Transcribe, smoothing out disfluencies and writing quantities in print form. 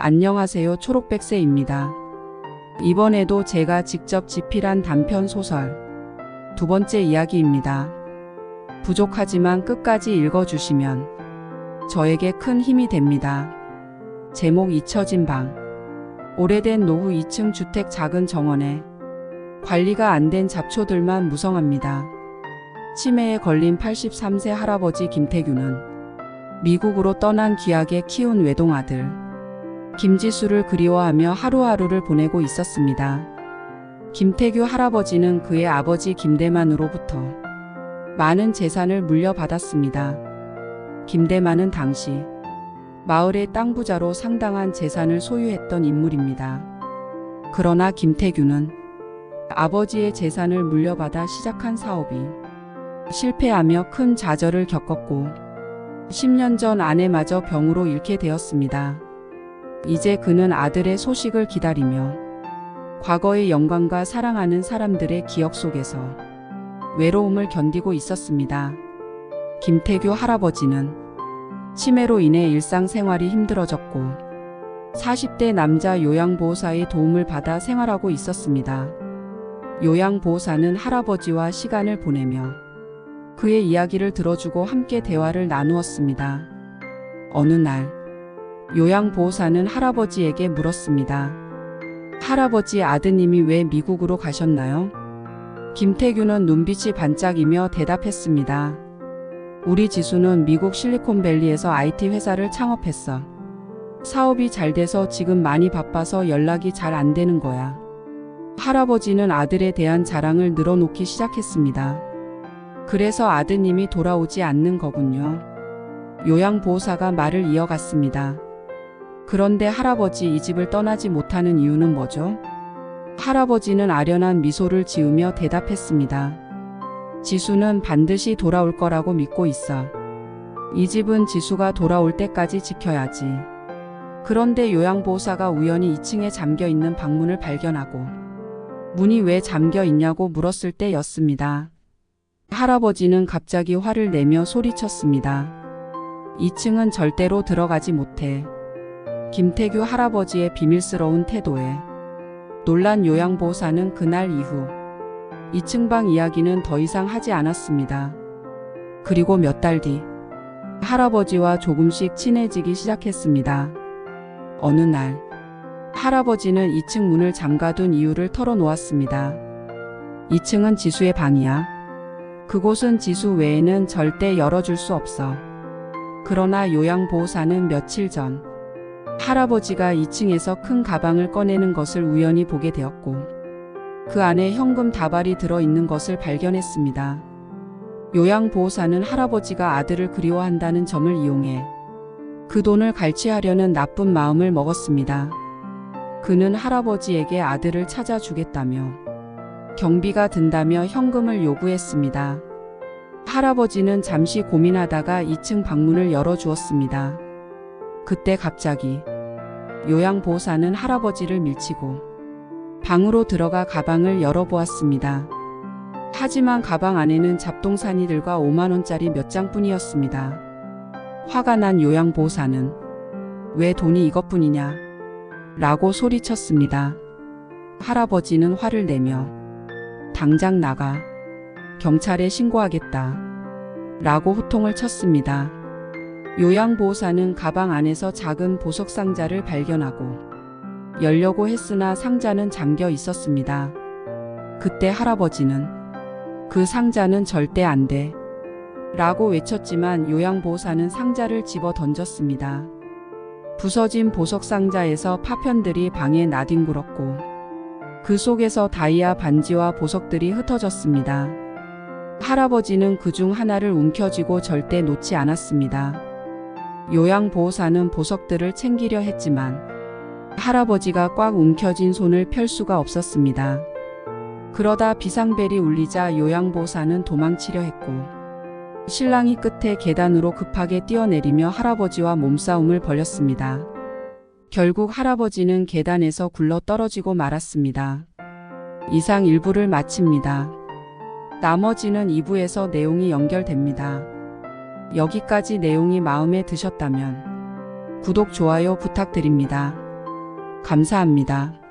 안녕하세요. 초록백세입니다. 이번에도 제가 직접 집필한 단편 소설 두 번째 이야기입니다. 부족하지만 끝까지 읽어주시면 저에게 큰 힘이 됩니다. 제목 잊혀진 방. 오래된 노후 2층 주택 작은 정원에 관리가 안 된 잡초들만 무성합니다. 치매에 걸린 83세 할아버지 김태규는 미국으로 떠난 귀하게 키운 외동아들 김지수를 그리워하며 하루하루를 보내고 있었습니다. 김태규 할아버지는 그의 아버지 김대만으로부터 많은 재산을 물려받았습니다. 김대만은 당시 마을의 땅 부자로 상당한 재산을 소유했던 인물입니다. 그러나 김태규는 아버지의 재산을 물려받아 시작한 사업이 실패하며 큰 좌절을 겪었고 10년 전 아내마저 병으로 잃게 되었습니다. 이제 그는 아들의 소식을 기다리며 과거의 영광과 사랑하는 사람들의 기억 속에서 외로움을 견디고 있었습니다. 김태규 할아버지는 치매로 인해 일상생활이 힘들어졌고 40대 남자 요양보호사의 도움을 받아 생활하고 있었습니다. 요양보호사는 할아버지와 시간을 보내며 그의 이야기를 들어주고 함께 대화를 나누었습니다. 어느 날 요양보호사는 할아버지에게 물었습니다. 할아버지, 아드님이 왜 미국으로 가셨나요? 김태규는 눈빛이 반짝이며 대답했습니다. 우리 지수는 미국 실리콘밸리에서 IT 회사를 창업했어. 사업이 잘 돼서 지금 많이 바빠서 연락이 잘 안 되는 거야. 할아버지는 아들에 대한 자랑을 늘어놓기 시작했습니다. 그래서 아드님이 돌아오지 않는 거군요. 요양보호사가 말을 이어갔습니다. 그런데 할아버지, 이 집을 떠나지 못하는 이유는 뭐죠? 할아버지는 아련한 미소를 지으며 대답했습니다. 지수는 반드시 돌아올 거라고 믿고 있어. 이 집은 지수가 돌아올 때까지 지켜야지. 그런데 요양보호사가 우연히 2층에 잠겨있는 방문을 발견하고 문이 왜 잠겨 있냐고 물었을 때였습니다. 할아버지는 갑자기 화를 내며 소리쳤습니다. 2층은 절대로 들어가지 못해. 김태규 할아버지의 비밀스러운 태도에 놀란 요양보호사는 그날 이후 2층 방 이야기는 더 이상 하지 않았습니다. 그리고 몇 달 뒤 할아버지와 조금씩 친해지기 시작했습니다. 어느 날 할아버지는 2층 문을 잠가둔 이유를 털어놓았습니다. 2층은 지수의 방이야. 그곳은 지수 외에는 절대 열어줄 수 없어. 그러나 요양보호사는 며칠 전 할아버지가 2층에서 큰 가방을 꺼내는 것을 우연히 보게 되었고 그 안에 현금 다발이 들어있는 것을 발견했습니다. 요양보호사는 할아버지가 아들을 그리워한다는 점을 이용해 그 돈을 갈취하려는 나쁜 마음을 먹었습니다. 그는 할아버지에게 아들을 찾아주겠다며 경비가 든다며 현금을 요구했습니다. 할아버지는 잠시 고민하다가 2층 방문을 열어주었습니다. 그때 갑자기 요양보호사는 할아버지를 밀치고 방으로 들어가 가방을 열어보았습니다. 하지만 가방 안에는 잡동사니들과 5만원짜리 몇 장뿐이었습니다. 화가 난 요양보호사는 왜 돈이 이것뿐이냐? 라고 소리쳤습니다. 할아버지는 화를 내며 당장 나가. 경찰에 신고하겠다. 라고 호통을 쳤습니다. 요양보호사는 가방 안에서 작은 보석상자를 발견하고 열려고 했으나 상자는 잠겨 있었습니다. 그때 할아버지는 그 상자는 절대 안 돼. 라고 외쳤지만 요양보호사는 상자를 집어 던졌습니다. 부서진 보석상자에서 파편들이 방에 나뒹굴었고 그 속에서 다이아 반지와 보석들이 흩어졌습니다. 할아버지는 그중 하나를 움켜쥐고 절대 놓지 않았습니다. 요양보호사는 보석들을 챙기려 했지만 할아버지가 꽉 움켜쥔 손을 펼 수가 없었습니다. 그러다 비상벨이 울리자 요양보호사는 도망치려 했고 신랑이 끝에 계단으로 급하게 뛰어내리며 할아버지와 몸싸움을 벌였습니다. 결국 할아버지는 계단에서 굴러 떨어지고 말았습니다. 이상 1부를 마칩니다. 나머지는 2부에서 내용이 연결됩니다. 여기까지 내용이 마음에 드셨다면 구독, 좋아요 부탁드립니다. 감사합니다.